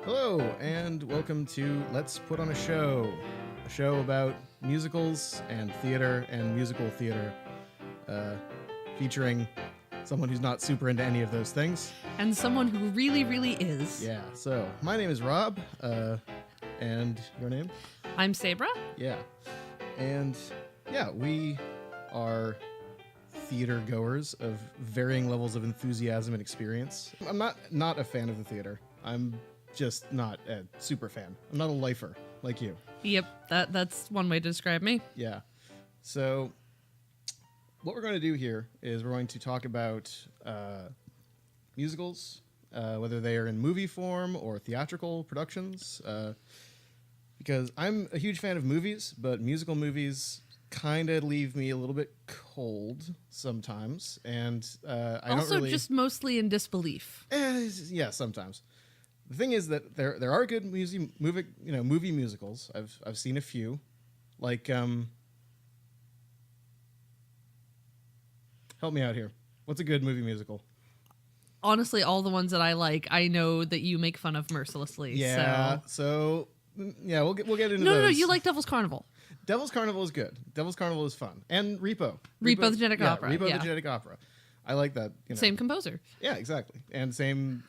Hello, and welcome to Let's Put on a Show about musicals and theater and musical theater, featuring someone who's not super into any of those things. And someone who really, really is. Yeah, so my name is Rob, and your name? I'm Sabra. Yeah, and yeah, we are theater goers of varying levels of enthusiasm and experience. I'm not a fan of the theater. I'm just not a super fan. I'm not a lifer like you. Yep, that's one way to describe me. Yeah. So what we're going to do here is we're going to talk about musicals, whether they are in movie form or theatrical productions, because I'm a huge fan of movies, but musical movies kind of leave me a little bit cold sometimes, and I also don't really... just mostly in disbelief. Yeah, sometimes. The thing is that there are good movie musicals. I've seen a few, like help me out here. What's a good movie musical? Honestly, all the ones that I like, I know that you make fun of mercilessly. Yeah. So we'll get into No, those. no, you like Devil's Carnival. Devil's Carnival is good. Devil's Carnival is fun, and Repo the Genetic Opera. Repo the Genetic Opera. I like that. Same composer. Yeah, exactly, and same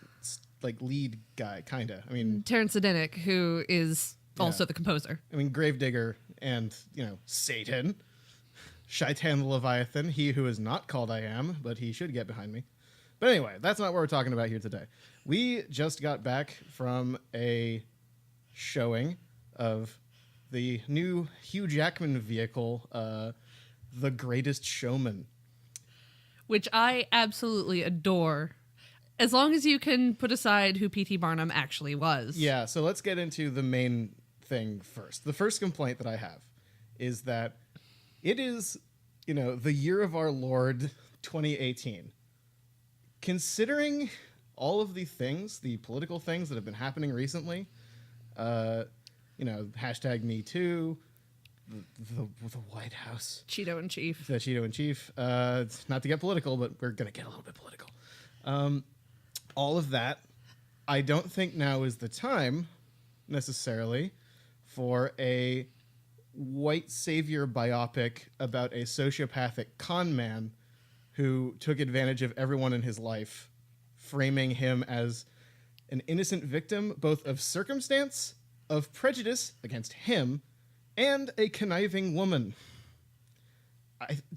like lead guy, kinda. I mean, Terrence Sedenick, who is also the composer. I mean, Gravedigger and Satan, Shaitan the Leviathan, he who is not called I Am, but he should get behind me. But anyway, that's not what we're talking about here today. We just got back from a showing of the new Hugh Jackman vehicle, The Greatest Showman. Which I absolutely adore, as long as you can put aside who P.T. Barnum actually was. Yeah, so let's get into the main thing first. The first complaint that I have is that it is, the year of our Lord 2018. Considering all of the things, the political things that have been happening recently, hashtag Me Too, the White House, Cheeto in Chief. the Cheeto in Chief. Not to get political, but we're gonna get a little bit political. All of that, I don't think now is the time necessarily for a white savior biopic about a sociopathic con man who took advantage of everyone in his life, framing him as an innocent victim both of circumstance, of prejudice against him, and a conniving woman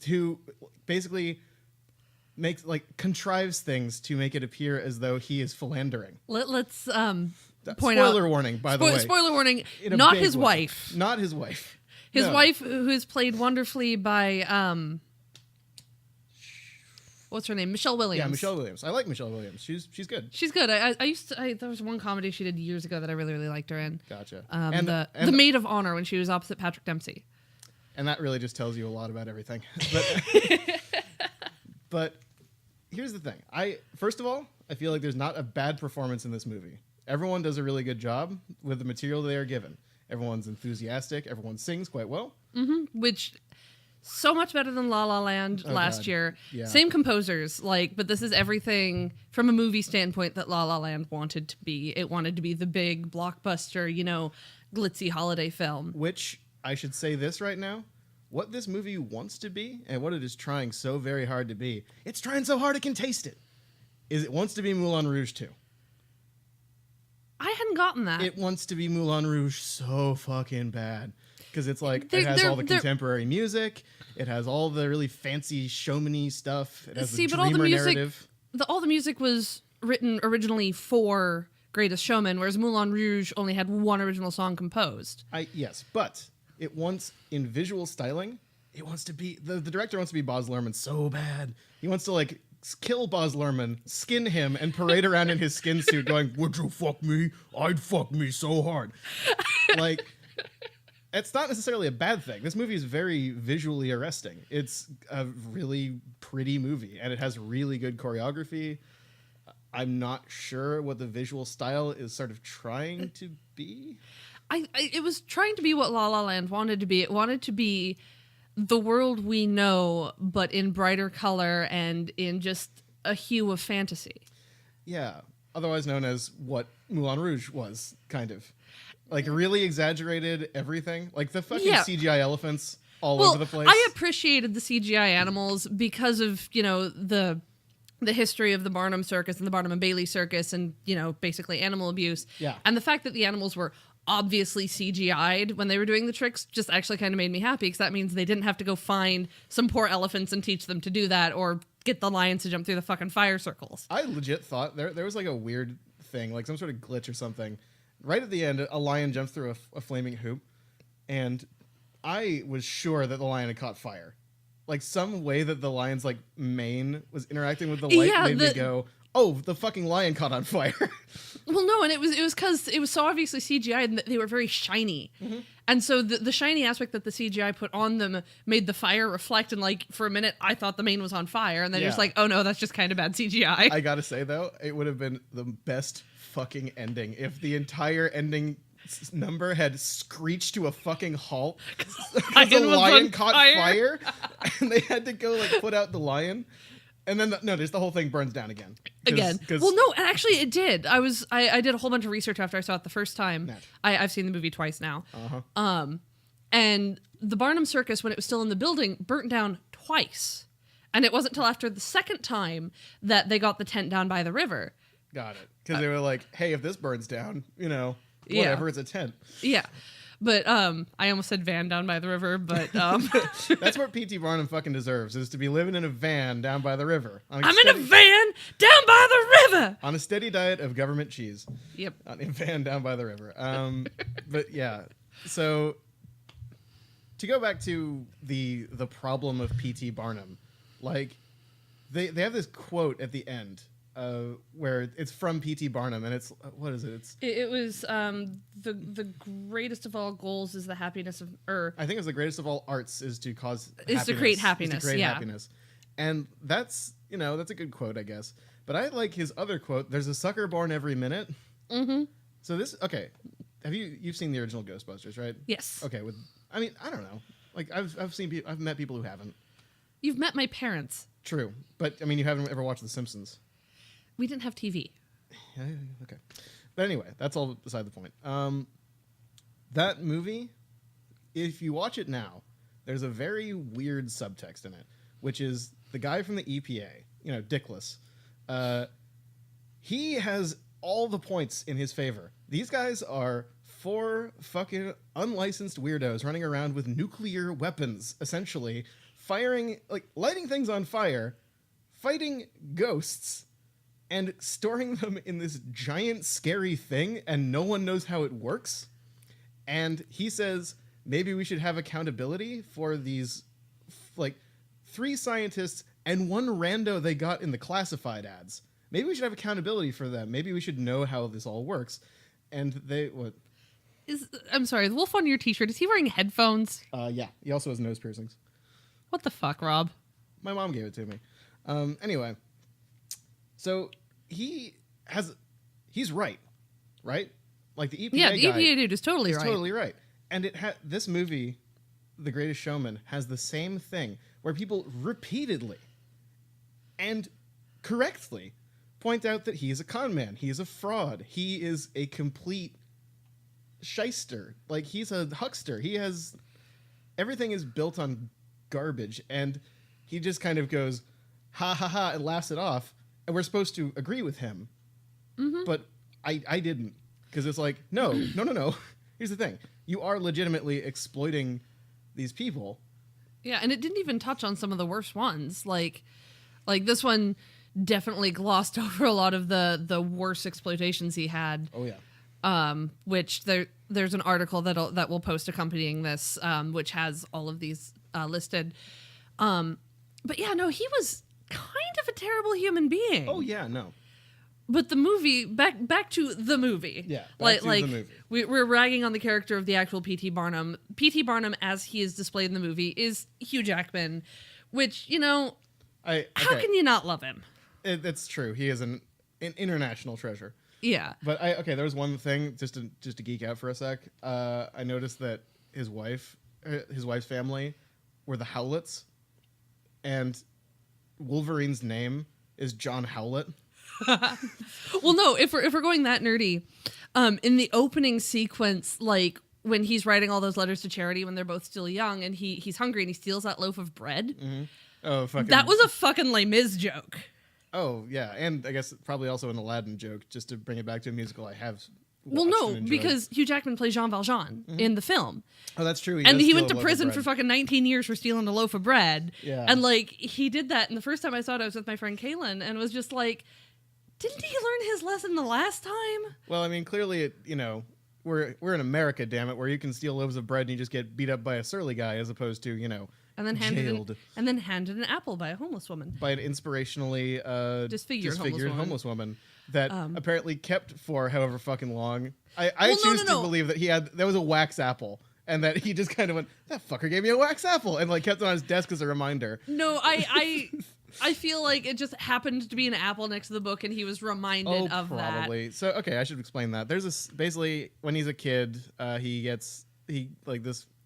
who basically contrives things to make it appear as though he is philandering. Let's point Spoiler out, warning, by the way. Spoiler warning, not his way. wife. Not his wife. His No. wife, who is played wonderfully by, what's her name? Michelle Williams. Yeah, Michelle Williams. I like Michelle Williams. She's good. She's good. There was one comedy she did years ago that I really, really liked her in. Gotcha. The Maid of Honor, when she was opposite Patrick Dempsey. And that really just tells you a lot about everything. But here's the thing. First of all, I feel like there's not a bad performance in this movie. Everyone does a really good job with the material they are given. Everyone's enthusiastic. Everyone sings quite well. Mm-hmm. Which, so much better than La La Land last year. Yeah. Same composers, but this is everything from a movie standpoint that La La Land wanted to be. It wanted to be the big blockbuster, glitzy holiday film. Which, I should say this right now, what this movie wants to be and what it is trying so very hard to be, it's trying so hard it can taste it, is it wants to be Moulin Rouge 2. I hadn't gotten that. It wants to be Moulin Rouge so fucking bad. Because it's it has all the contemporary music. It has all the really fancy showman-y stuff. It has the dreamer narrative. All the music was written originally for Greatest Showman, whereas Moulin Rouge only had one original song composed. Yes, but it wants, in visual styling, it wants to be... The director wants to be Baz Luhrmann so bad. He wants to, kill Baz Luhrmann, skin him, and parade around in his skin suit going, "Would you fuck me? I'd fuck me so hard." It's not necessarily a bad thing. This movie is very visually arresting. It's a really pretty movie, and it has really good choreography. I'm not sure what the visual style is sort of trying to be. It was trying to be what La La Land wanted to be. It wanted to be the world we know, but in brighter color and in just a hue of fantasy. Yeah. otherwise known as what Moulin Rouge was, kind of. Like, really exaggerated everything. Like, the fucking CGI elephants all over the place. I appreciated the CGI animals because of, the history of the Barnum Circus and the Barnum and Bailey Circus and, basically animal abuse. Yeah. And the fact that the animals were obviously CGI'd when they were doing the tricks just actually kind of made me happy, because that means they didn't have to go find some poor elephants and teach them to do that, or get the lions to jump through the fucking fire circles. I legit thought there was like a weird thing, like some sort of glitch or something. Right at the end, a lion jumps through a flaming hoop, and I was sure that the lion had caught fire. Like, some way that the lion's, like, mane was interacting with the light made me go, oh, the fucking lion caught on fire. Well, no, and it was because it was so obviously CGI and they were very shiny. Mm-hmm. And so the shiny aspect that the CGI put on them made the fire reflect, and, like, for a minute, I thought the mane was on fire, and then you're just like, oh, no, that's just kind of bad CGI. I gotta say, though, it would have been the best fucking ending if the entire ending number had screeched to a fucking halt because the lion caught fire and they had to go, like, put out the lion. And then, just the whole thing burns down again. Well, no, actually it did. I did a whole bunch of research after I saw it the first time. I've seen the movie twice now. Uh-huh. And the Barnum Circus, when it was still in the building, burnt down twice. And it wasn't until after the second time that they got the tent down by the river. Got it. Because they were like, hey, if this burns down, whatever, it's a tent. Yeah. But I almost said van down by the river, but that's what P.T. Barnum fucking deserves, is to be living in a van down by the river. I'm in a van down by the river! On a steady diet of government cheese. Yep. On a van down by the river. But yeah, so to go back to the problem of P.T. Barnum, like, they have this quote at the end. Where it's from P.T. Barnum, and it's what is it? It was the greatest of all goals is the happiness of, I think it's the greatest of all arts is to cause is to create happiness. Is to create happiness, and that's that's a good quote, I guess. But I like his other quote. There's a sucker born every minute. Mm-hmm. So have you've seen the original Ghostbusters, right? Yes. Okay. I don't know. Like, I've met people who haven't. You've met my parents. True, but I mean, you haven't ever watched The Simpsons. We didn't have TV. Yeah, okay. But anyway, that's all beside the point. That movie, if you watch it now, there's a very weird subtext in it, which is the guy from the EPA, Dickless. He has all the points in his favor. These guys are 4 fucking unlicensed weirdos running around with nuclear weapons, essentially, lighting things on fire, fighting ghosts, and storing them in this giant scary thing, and no one knows how it works. And he says, maybe we should have accountability for these, 3 scientists and 1 rando they got in the classified ads. Maybe we should have accountability for them. Maybe we should know how this all works. And what? I'm sorry, the wolf on your t-shirt, is he wearing headphones? Yeah. He also has nose piercings. What the fuck, Rob? My mom gave it to me. Anyway. So he's right? Like, the EPA guy. Yeah, the EPA dude is totally right. Totally right. And this movie, The Greatest Showman, has the same thing, where people repeatedly and correctly point out that he is a con man. He is a fraud. He is a complete shyster. Like, he's a huckster. Everything is built on garbage, and he just kind of goes, ha ha ha, and laughs it off. And we're supposed to agree with him. Mm-hmm. But I didn't. Because it's like, no. Here's the thing. You are legitimately exploiting these people. Yeah, and it didn't even touch on some of the worst ones. Like this one definitely glossed over a lot of the worst exploitations he had. Oh, yeah. Which there's an article that will post accompanying this, which has all of these listed. But yeah, no, he was kind of a terrible human being. Oh yeah, no. But the movie, back to the movie. Yeah, back to the movie. We're ragging on the character of the actual P.T. Barnum. P.T. Barnum, as he is displayed in the movie, is Hugh Jackman, which, how can you not love him? That's true. He is an international treasure. Yeah. But there was one thing, just to geek out for a sec. I noticed that his wife's family were the Howletts, and Wolverine's name is John Howlett. Well, no, if we're going that nerdy, in the opening sequence, like when he's writing all those letters to Charity when they're both still young, and he's hungry and he steals that loaf of bread. Mm-hmm. Oh, fucking! That was a fucking Les Mis joke. Oh yeah, and I guess probably also an Aladdin joke, just to bring it back to a musical I have. Well, no, because Hugh Jackman plays Jean Valjean in the film. Oh, that's true. He went to prison for fucking 19 years for stealing a loaf of bread. Yeah. And, like, he did that. And the first time I saw it, I was with my friend Kaylin, and was just like, didn't he learn his lesson the last time? Well, I mean, clearly, we're in America, damn it, where you can steal loaves of bread and you just get beat up by a surly guy as opposed to, and then jailed. handed an apple by a homeless woman. By an inspirationally disfigured homeless woman that apparently kept for however fucking long. I choose to believe that that was a wax apple. And that he just kind of went, that fucker gave me a wax apple, and like kept it on his desk as a reminder. No, I feel like it just happened to be an apple next to the book, and he was reminded of that. Probably. So, okay, I should explain that. There's basically when he's a kid, he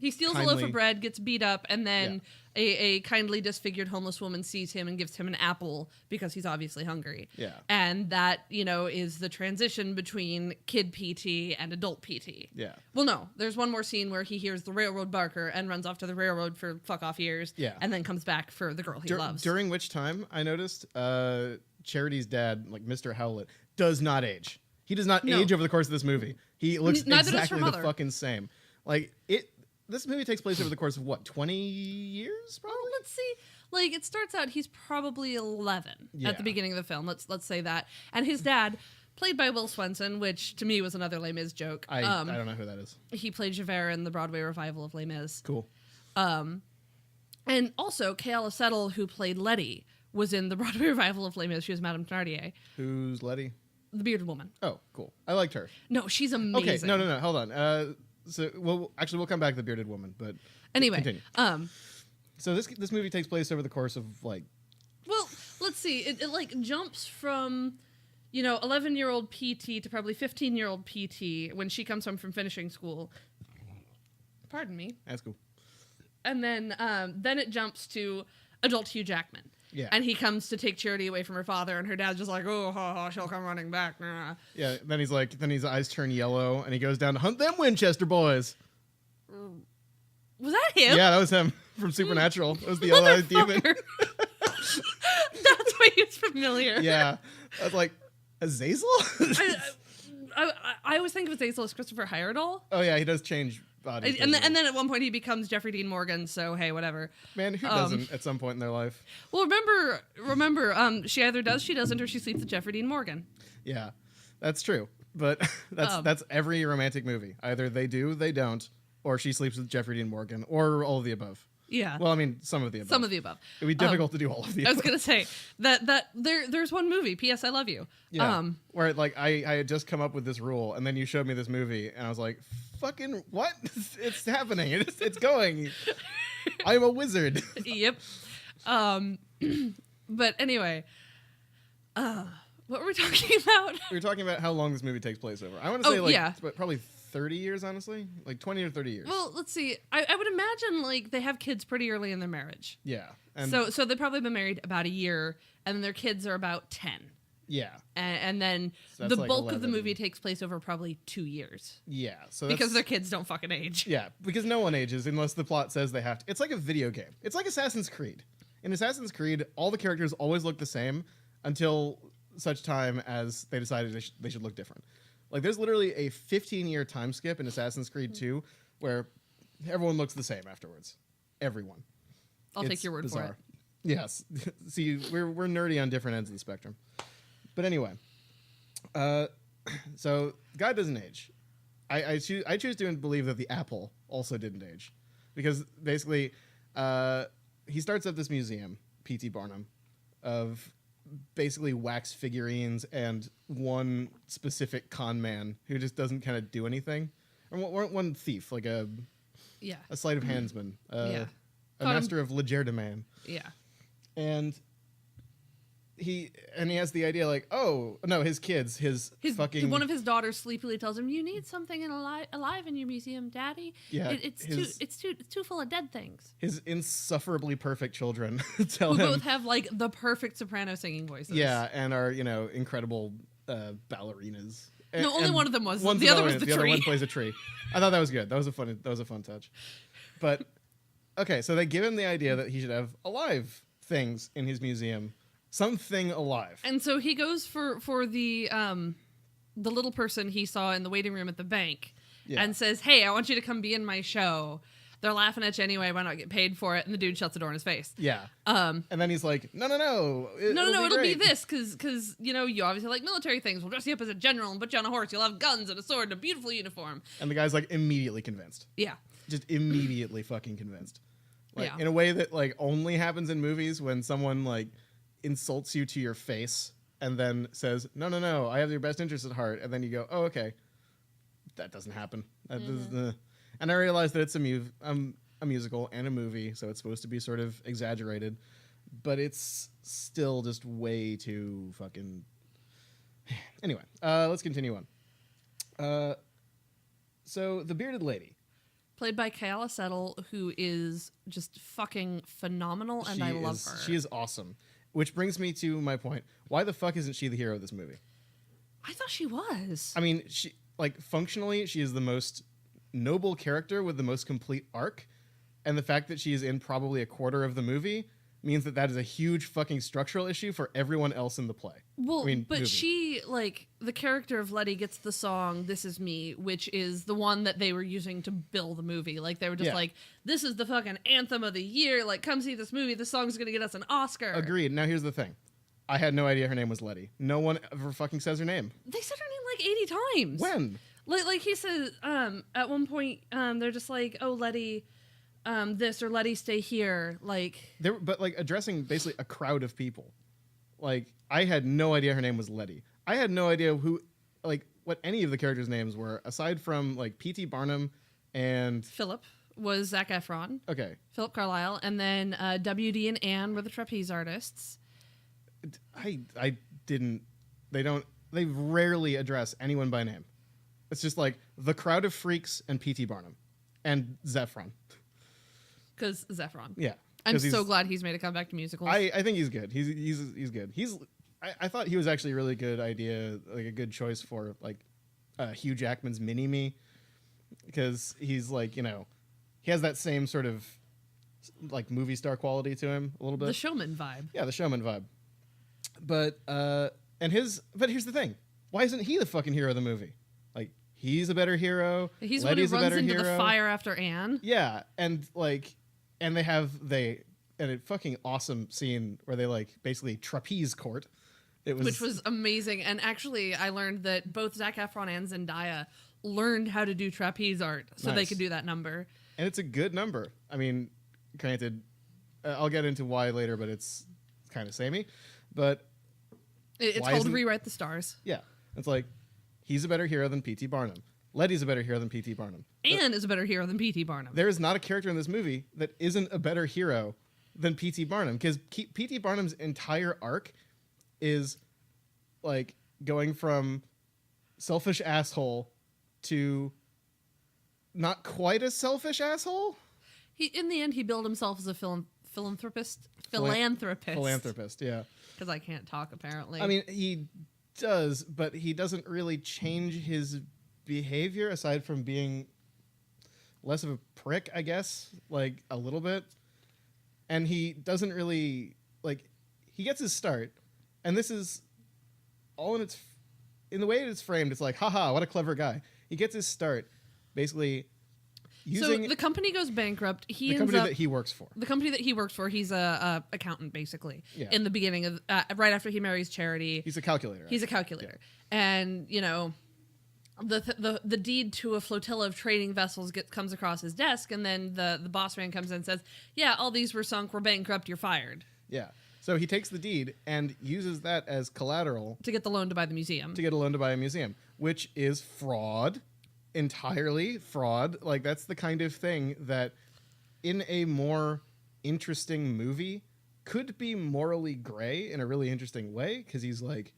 steals a loaf of bread, gets beat up, and then a kindly disfigured homeless woman sees him and gives him an apple because he's obviously hungry. Yeah. And that, is the transition between kid PT and adult PT. Yeah. Well, no, there's one more scene where he hears the railroad barker and runs off to the railroad for fuck off years. Yeah. And then comes back for the girl he loves. During which time I noticed Charity's dad, like Mr. Howlett, does not age. He does not age over the course of this movie. He looks exactly the fucking same. Like This movie takes place over the course of 20 years, probably? Well, let's see. Like, it starts out, he's probably 11 at the beginning of the film. Let's say that. And his dad, played by Will Swenson, which to me was another Les Mis joke. I don't know who that is. He played Javert in the Broadway revival of Les Mis. Cool. And also, Kayla Settle, who played Letty, was in the Broadway revival of Les Mis. She was Madame Thénardier. Who's Letty? The bearded woman. Oh, cool. I liked her. No, she's amazing. Okay, no, hold on. So, we'll come back to the bearded woman, but anyway, continue. So this movie takes place over the course of like. Well, let's see. It like jumps from, 11-year-old PT to probably 15-year-old PT when she comes home from finishing school. Pardon me. That's cool. And then it jumps to adult Hugh Jackman. Yeah. And he comes to take Charity away from her father, and her dad's just like, oh, ha, ha, she'll come running back. Nah. Yeah, then his eyes turn yellow, and he goes down to hunt them Winchester boys. Was that him? Yeah, that was him from Supernatural. It was the yellow-eyed demon. That's why he's familiar. Yeah. I was like, Azazel? I always think of Azazel as Christopher Heyerdahl. Oh, yeah, he does change bodies. And then at one point he becomes Jeffrey Dean Morgan, so hey, whatever. Man, who doesn't at some point in their life? Well, remember, she either does, she doesn't, or she sleeps with Jeffrey Dean Morgan. Yeah, that's true. But that's every romantic movie. Either they do, they don't, or she sleeps with Jeffrey Dean Morgan, or all of the above. Yeah. Well, I mean, some of the above. Some of the above. It'd be difficult to do all of the above. I was gonna say that there's one movie, P.S. I Love You. Yeah. Where like I had just come up with this rule, and then you showed me this movie, and I was like, "Fucking what? It's happening. It's going. I'm a wizard." Yep. But anyway, what were we talking about? We were talking about how long this movie takes place over. I want to say probably 30 years, honestly, like 20 or 30 years. Well, let's see. I would imagine like they have kids pretty early in their marriage. Yeah. And so they've probably been married about a year, and their kids are about 10. Yeah. And then the like bulk 11. Of the movie takes place over probably 2 years. Yeah. So because their kids don't fucking age. Yeah, because no one ages unless the plot says they have to. It's like a video game. It's like Assassin's Creed. In Assassin's Creed, all the characters always look the same until such time as they decided they should look different. Like, there's literally a 15-year time skip in Assassin's Creed 2 where everyone looks the same afterwards. Everyone. I'll take your word for it. Yes. See, we're nerdy on different ends of the spectrum. But anyway, so guy doesn't age. I choose to believe that the apple also didn't age, because basically he starts up this museum, P.T. Barnum, of basically wax figurines and one specific con man who just doesn't kind of do anything, or one thief, like a sleight of handsman, a master of legerdemain. Yeah. And he has the idea like, oh no, his kids, his fucking one of his daughters sleepily tells him, "You need something alive in your museum, Daddy. Yeah, it's too full of dead things." His insufferably perfect children tell Who him both have like the perfect soprano singing voices. Yeah, and are incredible ballerinas. No, only one of them was. The other was the tree. tree. Other one plays a tree. I thought that was good. That was a fun touch. But okay, so they give him the idea that he should have alive things in his museum, something alive. And so he goes for the little person he saw in the waiting room at the bank, and says, "Hey, I want you to come be in my show." They're laughing at you anyway. Why not get paid for it? And the dude shuts the door in his face. Yeah. And then he's like, no. It'll be this because you obviously like military things. We'll dress you up as a general and put you on a horse. You'll have guns and a sword and a beautiful uniform. And the guy's like immediately convinced. Yeah. Just immediately fucking convinced. Like yeah. In a way that like only happens in movies when someone like insults you to your face and then says, no, I have your best interest at heart. And then you go, oh, okay. That doesn't happen. And I realized that it's a musical and a movie, so it's supposed to be sort of exaggerated, but it's still just way too fucking... Anyway, let's continue on. So, the bearded lady. Played by Kayala Settle, who is just fucking phenomenal, and I love her. She is awesome. Which brings me to my point. Why the fuck isn't she the hero of this movie? I thought she was. I mean, functionally, she is the most noble character with the most complete arc, and the fact that she is in probably a quarter of the movie means that is a huge fucking structural issue for everyone else in the play. Well, but she, like, the character of Letty gets the song "This Is Me," which is the one that they were using to bill the movie. Like, they were just like, this is the fucking anthem of the year, like, come see this movie, this song's gonna get us an Oscar. Agreed. Now here's the thing, I had no idea her name was Letty. No one ever fucking says her name. They said her name like 80 times. When? Like he says, at one point, they're just like, "Oh, Letty, this," or "Letty, stay here." Like, but like addressing basically a crowd of people. Like, I had no idea her name was Letty. I had no idea what any of the characters' names were aside from like P.T. Barnum and Philip was Zac Efron. Okay, Philip Carlyle, and then W.D. and Anne were the trapeze artists. I didn't. They rarely address anyone by name. It's just like the crowd of freaks and P.T. Barnum and Zephron. Because Zephron. Yeah. I'm so glad he's made a comeback to musicals. I think he's good. He's good. I thought he was actually a really good idea, like a good choice for like Hugh Jackman's Mini-Me, because he's like, he has that same sort of like movie star quality to him a little bit. The showman vibe. Yeah, the showman vibe. But here's the thing. Why isn't he the fucking hero of the movie? Like, he's a better hero. He's Letty's the one who runs into hero. the fire after Anne. Yeah, and they have a fucking awesome scene where they like basically trapeze court. Which was amazing. And actually, I learned that both Zac Efron and Zendaya learned how to do trapeze art so they could do that number. And it's a good number. I mean, granted, I'll get into why later, but it's kind of samey. But it's called Rewrite the Stars. Yeah, it's like he's a better hero than P.T. Barnum. Letty's a better hero than P.T. Barnum. Anne is a better hero than P.T. Barnum. There is not a character in this movie that isn't a better hero than P.T. Barnum, because P.T. Barnum's entire arc is like going from selfish asshole to not quite a selfish asshole. In the end, he billed himself as a philanthropist. Philanthropist, yeah. Because I can't talk, apparently. I mean, he does, but he doesn't really change his behavior aside from being less of a prick, I guess, like a little bit. And he doesn't really he gets his start, and this is all in the way it's framed. It's like, haha, what a clever guy. He gets his start basically using... So the company goes bankrupt. The company that he works for. He's a accountant, basically. Yeah. In the beginning of right after he marries Charity. He's a calculator. Yeah. And the deed to a flotilla of trading vessels comes across his desk, and then the boss man comes in and says, "Yeah, all these were sunk. We're bankrupt. You're fired." Yeah. So he takes the deed and uses that as collateral to get the loan to buy the museum. Which is fraud. Entirely fraud. Like, that's the kind of thing that in a more interesting movie could be morally gray in a really interesting way, because he's like,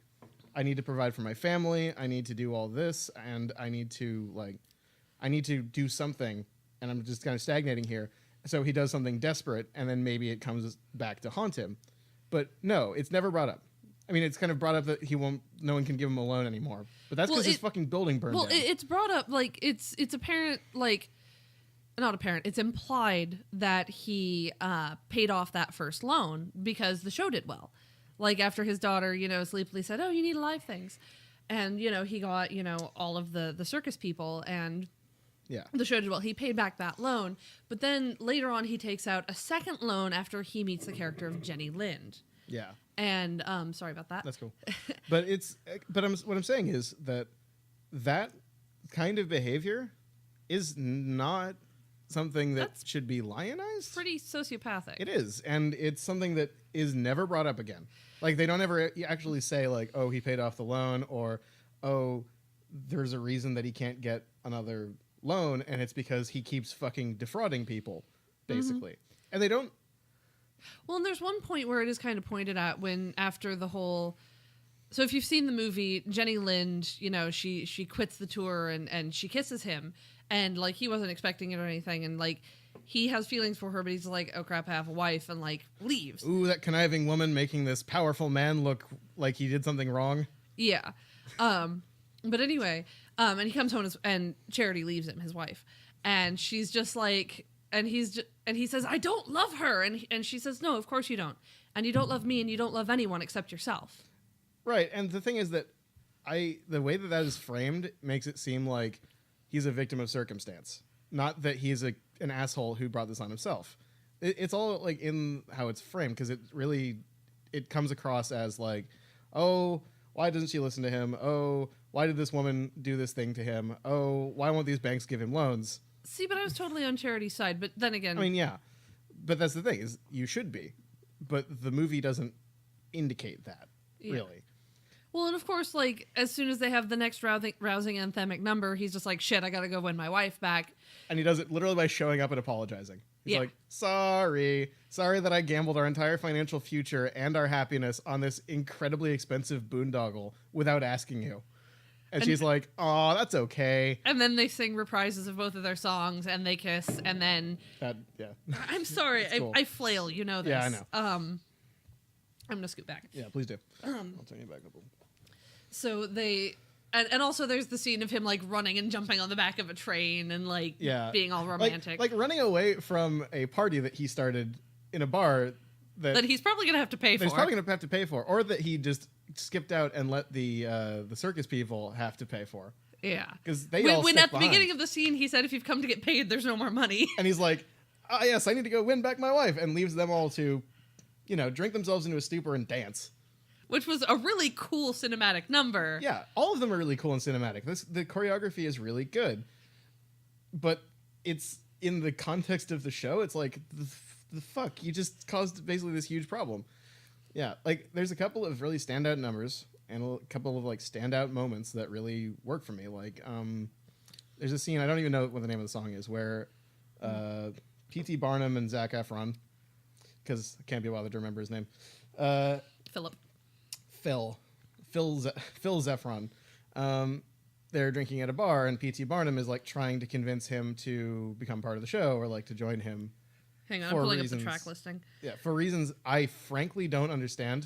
I need to provide for my family, I need to do all this, and I need to do something, and I'm just kind of stagnating here. So he does something desperate, and then maybe it comes back to haunt him. But no, it's never brought up. I mean, it's kind of brought up that no one can give him a loan anymore. But that's because his fucking building burned down. It's brought up, like, it's apparent, like, not apparent, it's implied that he paid off that first loan because the show did well. Like, after his daughter, sleepily said, oh, you need live things. And, he got, all of the circus people, and the show did well. He paid back that loan. But then later on, he takes out a second loan after he meets the character of Jenny Lind. Yeah. And sorry about that. That's cool. But what I'm saying is that kind of behavior is not something that should be lionized. Pretty sociopathic. It is, and it's something that is never brought up again. Like, they don't ever actually say, like, oh, he paid off the loan, or oh, there's a reason that he can't get another loan, and it's because he keeps fucking defrauding people, basically. Mm-hmm. And they don't. Well, and there's one point where it is kind of pointed at when, after the whole... So if you've seen the movie, Jenny Lind, she quits the tour and she kisses him, and, like, he wasn't expecting it or anything, and, like, he has feelings for her, but he's like, oh crap, I have a wife, and, like, leaves. Ooh, that conniving woman making this powerful man look like he did something wrong. Yeah. But anyway, and he comes home and Charity leaves him, his wife, and she's just like... And he says, I don't love her. And she says, no, of course you don't. And you don't love me, and you don't love anyone except yourself. Right. And the thing is that the way that is framed makes it seem like he's a victim of circumstance, not that he's an asshole who brought this on himself. It's all like in how it's framed, because it comes across as like, oh, why doesn't she listen to him? Oh, why did this woman do this thing to him? Oh, why won't these banks give him loans? See, but I was totally on Charity's side. But then again... I mean, yeah. But that's the thing, is you should be. But the movie doesn't indicate that, really. Well, and of course, like, as soon as they have the next rousing anthemic number, he's just like, shit, I gotta go win my wife back. And he does it literally by showing up and apologizing. He's like, sorry that I gambled our entire financial future and our happiness on this incredibly expensive boondoggle without asking you. And she's like, oh, that's okay. And then they sing reprises of both of their songs, and they kiss, and then... I'm sorry, cool. I flail, you know this. Yeah, I know. I'm going to scoot back. Yeah, please do. I'll turn you back up. So they... And also there's the scene of him, like, running and jumping on the back of a train and, like, being all romantic. Like running away from a party that he started in a bar that he's probably going to have to pay for. He's probably going to have to pay for. Or that he just skipped out and let the circus people have to pay for. Yeah. Because they when at the beginning of the scene he said, if you've come to get paid, there's no more money. And he's like, oh, yes, I need to go win back my wife. And leaves them all to, drink themselves into a stupor and dance. Which was a really cool cinematic number. Yeah, all of them are really cool and cinematic. The choreography is really good. But it's in the context of the show, it's like, the fuck? You just caused basically this huge problem. Yeah, like, there's a couple of really standout numbers and a couple of, like, standout moments that really work for me. Like, there's a scene, I don't even know what the name of the song is, where P.T. Barnum and Zac Efron, because I can't be bothered to remember his name. Phil Zephron. They're drinking at a bar, and P.T. Barnum is, like, trying to convince him to become part of the show or, like, to join him. Hang on, I'm pulling up the track listing. Yeah, for reasons I frankly don't understand.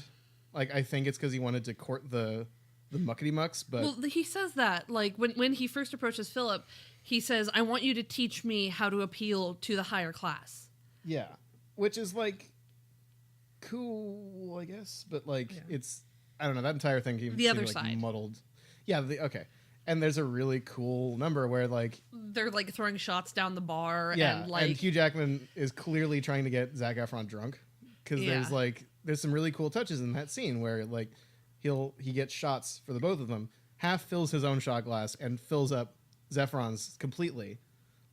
Like, I think it's because he wanted to court the muckety mucks, but... Well, he says that. Like, when he first approaches Philip, he says, I want you to teach me how to appeal to the higher class. Yeah, which is, like, cool, I guess, but, like, it's... I don't know, that entire thing seemed, the other like, side. Muddled. Yeah, okay. And there's a really cool number where, like... They're, like, throwing shots down the bar. Yeah, and, like... and Hugh Jackman is clearly trying to get Zac Efron drunk. Because there's some really cool touches in that scene where, like, he gets shots for the both of them, half fills his own shot glass, and fills up Zephron's completely.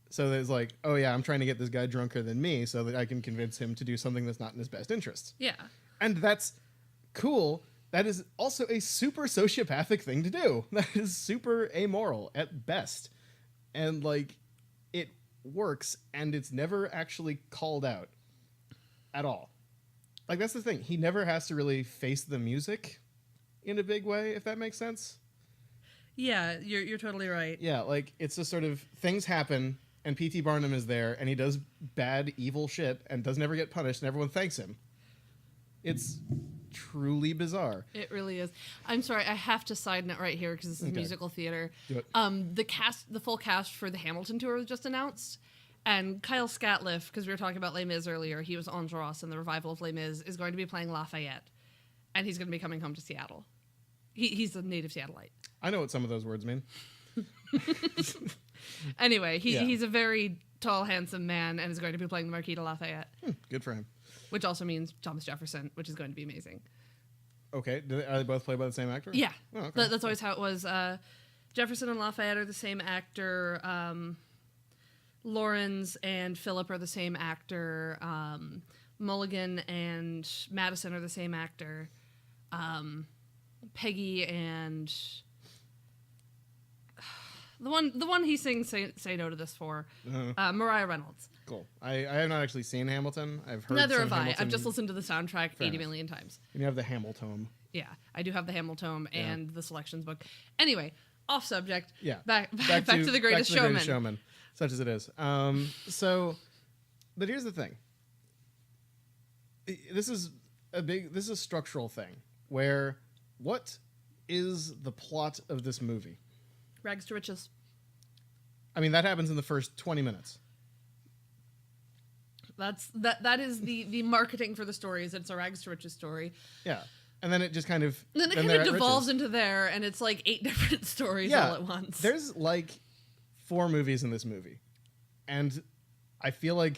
So there's like, oh yeah, I'm trying to get this guy drunker than me so that I can convince him to do something that's not in his best interests. Yeah. And that's cool. That is also a super sociopathic thing to do. That is super amoral at best. And, like, it works, and it's never actually called out at all. like, that's the thing. He never has to really face the music in a big way, if that makes sense. Yeah, you're totally right. Yeah, like, it's just sort of things happen, and P.T. Barnum is there, and he does bad, evil shit, and doesn't ever get punished, and everyone thanks him. It's truly bizarre. It really is. I'm sorry, I have to side note right here because this is musical theater. Do it. The full cast for the Hamilton tour was just announced, and Kyle Scatliff, because we were talking about Les Mis earlier, he was Enjolras in the revival of Les Mis, is going to be playing Lafayette, and he's going to be coming home to Seattle. He's a native Seattleite. I know what some of those words mean. Anyway, he's a very tall, handsome man, and is going to be playing the Marquis de Lafayette. Good for him. Which also means Thomas Jefferson, which is going to be amazing. Okay, are they both played by the same actor? Yeah, oh, okay. That's always how it was. Jefferson and Lafayette are the same actor. Lawrence and Philip are the same actor. Mulligan and Madison are the same actor. Peggy and the one he sings "Say No to This" for, Mariah Reynolds. Cool. I have not actually seen Hamilton. I've heard. Neither some have I. Hamilton. I've just listened to the soundtrack 80 million times. And you have the Hamiltone. Yeah, I do have the Hamilton and the selections book. Anyway, off subject. Yeah. Back to the Greatest Showman. Greatest Showman, such as it is. But here's the thing. This is a structural thing where what is the plot of this movie? Rags to riches. I mean, that happens in the first 20 minutes. That is the marketing for the story, is it's a rags to riches story. Yeah. And then it just kind of... Then it kind of devolves into there, and it's like 8 different stories all at once. There's like 4 movies in this movie. And I feel like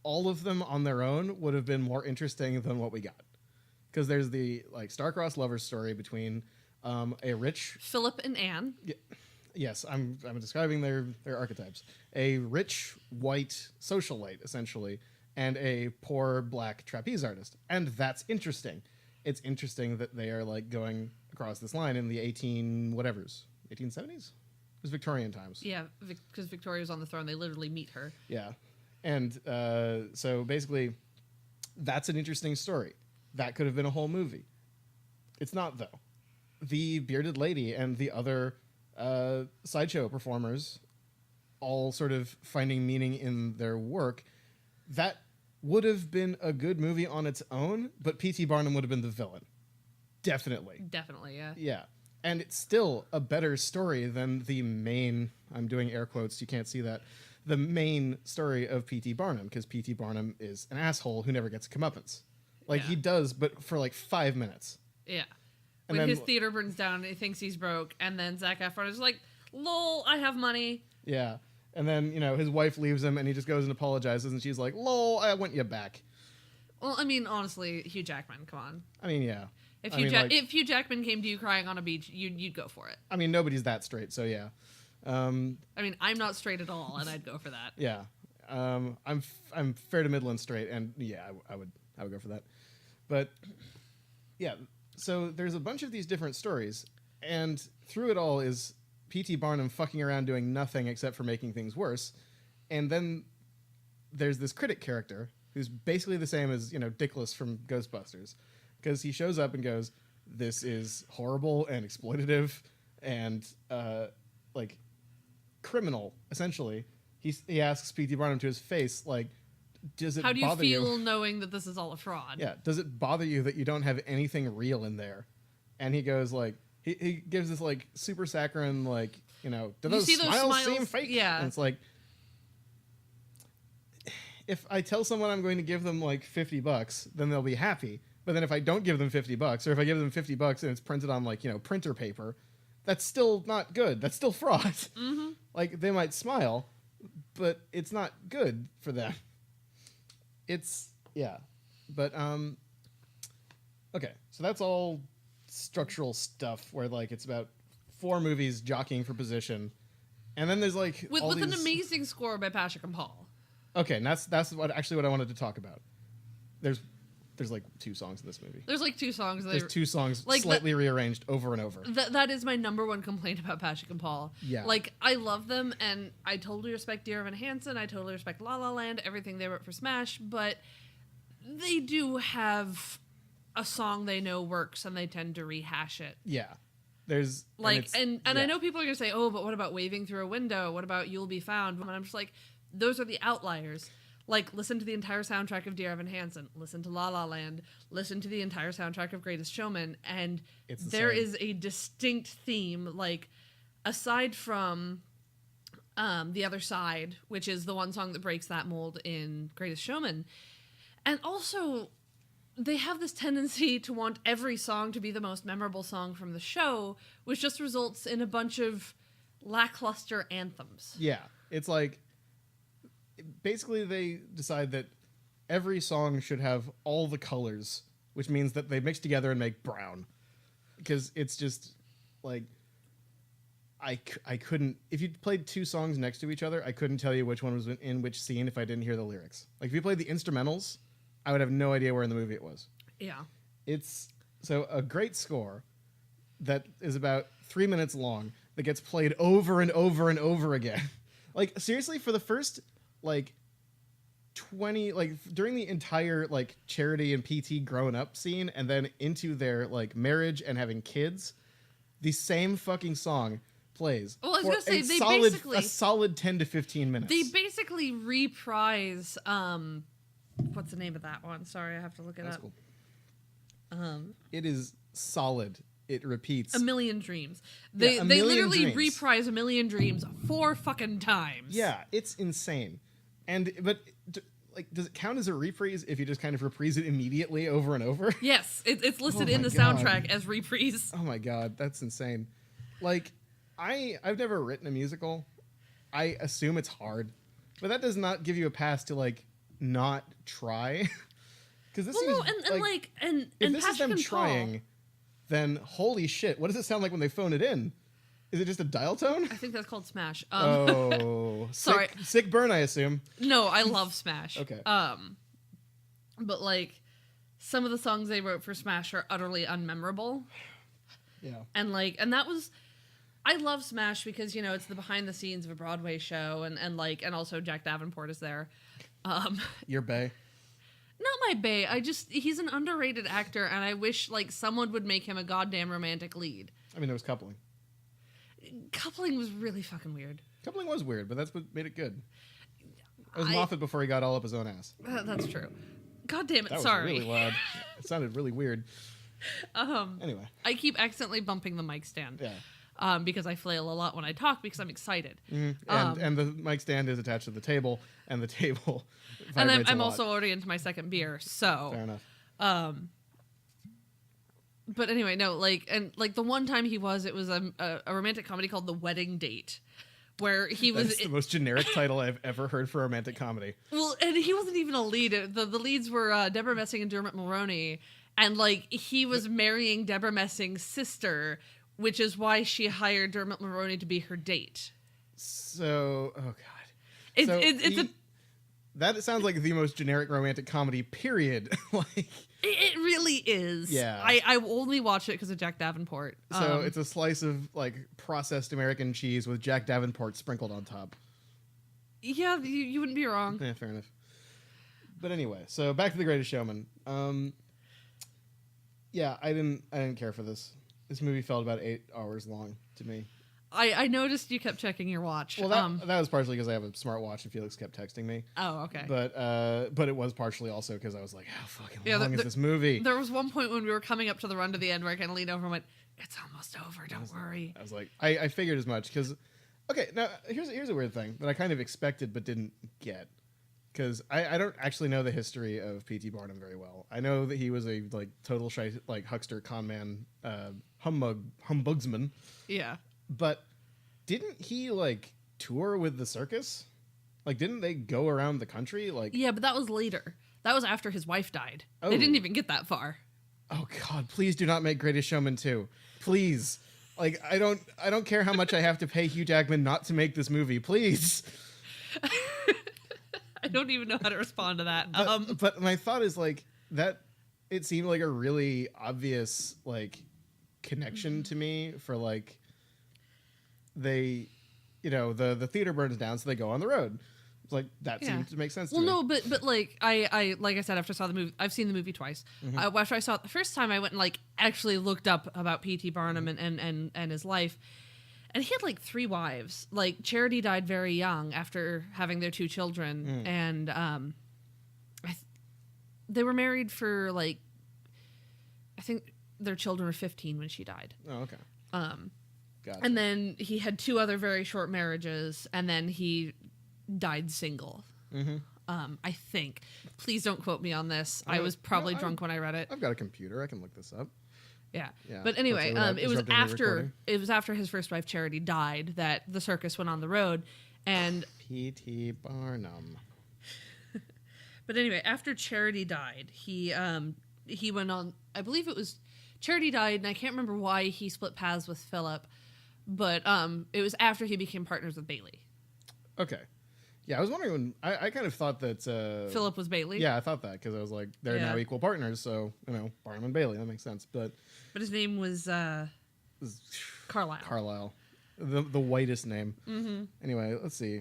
all of them on their own would have been more interesting than what we got. Because there's the like star-crossed lovers story between a rich... Philip and Anne. Yes, I'm describing their archetypes. A rich white socialite, essentially, and a poor black trapeze artist. And that's interesting. It's interesting that they are like going across this line in the 1870s? It was Victorian times. Yeah, because Victoria's on the throne. They literally meet her. Yeah. And so basically, that's an interesting story. That could have been a whole movie. It's not, though. The bearded lady and the other sideshow performers all sort of finding meaning in their work, that would have been a good movie on its own, but P.T. Barnum would have been the villain. Definitely. Definitely, yeah. Yeah. And it's still a better story than the main, I'm doing air quotes, you can't see that, the main story of P.T. Barnum, because P.T. Barnum is an asshole who never gets a comeuppance. Like, he does, but for like 5 minutes. Yeah. And when then, his theater burns down, he thinks he's broke, and then Zac Efron is like, lol, I have money. Yeah. And then, his wife leaves him, and he just goes and apologizes, and she's like, lol, I want you back. Well, I mean, honestly, Hugh Jackman, come on. I mean, yeah. If Hugh Jackman came to you crying on a beach, you'd go for it. I mean, nobody's that straight, so yeah. I mean, I'm not straight at all, and I'd go for that. Yeah. I'm fair to Midland straight, and yeah, I would go for that. But yeah, so there's a bunch of these different stories, and through it all is P.T. Barnum fucking around doing nothing except for making things worse. And then there's this critic character who's basically the same as, Dickless from Ghostbusters. Because he shows up and goes, this is horrible and exploitative and, criminal, essentially. He asks P.T. Barnum to his face, like, does it bother you? How do you feel knowing that this is all a fraud? Yeah. Does it bother you that you don't have anything real in there? And he goes, like, he gives this, like, super saccharine, like, do those smiles seem fake? Yeah. And it's like, if I tell someone I'm going to give them, like, $50, then they'll be happy. But then if I don't give them $50, or if I give them $50 and it's printed on, like, printer paper, that's still not good. That's still fraud. Mm-hmm. Like, they might smile, but it's not good for them. But, okay, so that's all structural stuff where, like, it's about 4 movies jockeying for position, and then there's, like, with an amazing score by Patrick and Paul. Okay, and that's what I wanted to talk about. There's like 2 songs in this movie. There's like 2 songs. There's 2 songs like slightly rearranged over and over. That is my number one complaint about Patrick and Paul. Yeah. Like, I love them, and I totally respect Dear Evan Hansen. I totally respect La La Land, everything they wrote for Smash, but they do have a song they know works and they tend to rehash it. Yeah. There's like and I know people are gonna say, oh, but what about Waving Through a Window? What about You'll Be Found? And I'm just like, those are the outliers. Like, listen to the entire soundtrack of Dear Evan Hansen, listen to La La Land, listen to the entire soundtrack of Greatest Showman, and there is a distinct theme, like, aside from The Other Side, which is the one song that breaks that mold in Greatest Showman. And also, they have this tendency to want every song to be the most memorable song from the show, which just results in a bunch of lackluster anthems. Yeah, it's like, basically they decide that every song should have all the colors, which means that they mix together and make brown. Because it's just, like, I couldn't, if you played two songs next to each other, I couldn't tell you which one was in which scene if I didn't hear the lyrics. Like, if you played the instrumentals, I would have no idea where in the movie it was. Yeah. It's, so a great score that is about 3 minutes long that gets played over and over and over again. Like, seriously, for the first, like, 20, like, during the entire, like, Charity and PT growing up scene, and then into their, like, marriage and having kids, the same fucking song plays. Well, I was gonna say, they a solid 10 to 15 minutes. They basically reprise, what's the name of that one? Sorry, I have to look it up. Cool. It is solid. It repeats. A Million Dreams. They literally reprise A Million Dreams 4 fucking times. Yeah, it's insane. But does it count as a reprise if you just kind of reprise it immediately over and over? Yes, it's listed in the soundtrack as reprise. Oh my god, that's insane. Like, I've never written a musical. I assume it's hard, but that does not give you a pass to, like, not try. Because this seems if this is them trying, then holy shit, what does it sound like when they phone it in? Is it just a dial tone? I think that's called Smash. Sorry. Sick burn, I assume. No, I love Smash. Okay. But, like, some of the songs they wrote for Smash are utterly unmemorable. Yeah. And that was, I love Smash because, you know, it's the behind the scenes of a Broadway show and also Jack Davenport is there. Your bae. Not my bae. He's an underrated actor, and I wish, like, someone would make him a goddamn romantic lead. I mean, there was coupling. Coupling was really fucking weird. Coupling was weird, but that's what made it good. It was Moffat before he got all up his own ass. That's true. God damn it, that sorry. Was really loud. It sounded really weird. Anyway. I keep accidentally bumping the mic stand. Yeah. Because I flail a lot when I talk because I'm excited. Mm-hmm. And the mic stand is attached to the table, and the table and I'm also already into my second beer, so... Fair enough. But anyway, no, the one time it was a romantic comedy called The Wedding Date, where he was... That's the most generic title I've ever heard for a romantic comedy. Well, and he wasn't even a lead. The leads were Deborah Messing and Dermot Mulroney, and, like, he was marrying Deborah Messing's sister, which is why she hired Dermot Mulroney to be her date. So, oh god. That sounds like the most generic romantic comedy, period. Like, it really is. Yeah. I only watch it because of Jack Davenport. So it's a slice of, like, processed American cheese with Jack Davenport sprinkled on top. Yeah, you wouldn't be wrong. Yeah, fair enough. But anyway, so back to The Greatest Showman. Yeah, I didn't care for this. This movie felt about 8 hours long to me. I noticed you kept checking your watch. Well, that was partially because I have a smartwatch and Felix kept texting me. Oh, okay. But it was partially also because I was like, how fucking long is this movie? There was one point when we were coming up to the run to the end where I kind of leaned over and went, it's almost over, don't worry. I was like, I figured as much because, okay, now here's a weird thing that I kind of expected but didn't get. Because I don't actually know the history of P.T. Barnum very well. I know that he was a, like, total like huckster, conman, humbugsman. Yeah. But didn't he, like, tour with the circus? Like, didn't they go around the country? Like, yeah, but that was later. That was after his wife died. Oh. They didn't even get that far. Oh God! Please do not make Greatest Showman 2. Please. Like, I don't care how much I have to pay Hugh Jackman not to make this movie. Please. I don't even know how to respond to that. But my thought is, like, that it seemed like a really obvious, like, connection to me for, like, they, you know, the theater burns down, so they go on the road. It's like that seemed to make sense. Well, to me. no, but like I like I said, after I saw the movie, I've seen the movie twice. After I saw it the first time, I went and like actually looked up about P.T. Barnum and his life. And he had like 3 wives. Like Charity died very young after having their 2 children, and they were married for like, I think their children were 15 when she died. Oh, okay. Gotcha. And then he had 2 other very short marriages, and then he died single. I think. Please don't quote me on this. I was probably drunk when I read it. I've got a computer. I can look this up. Yeah. But anyway, it was after his first wife Charity died that the circus went on the road, and P.T. Barnum. But anyway, after Charity died, he went on. I believe it was Charity died, and I can't remember why he split paths with Philip, but it was after he became partners with Bailey. Okay. Yeah, I was wondering when I kind of thought that Philip was Bailey. Yeah, I thought that because I was like, they're now equal partners, so Barnum and Bailey, that makes sense. But his name was Carlisle. Carlisle, the whitest name. Anyway, let's see.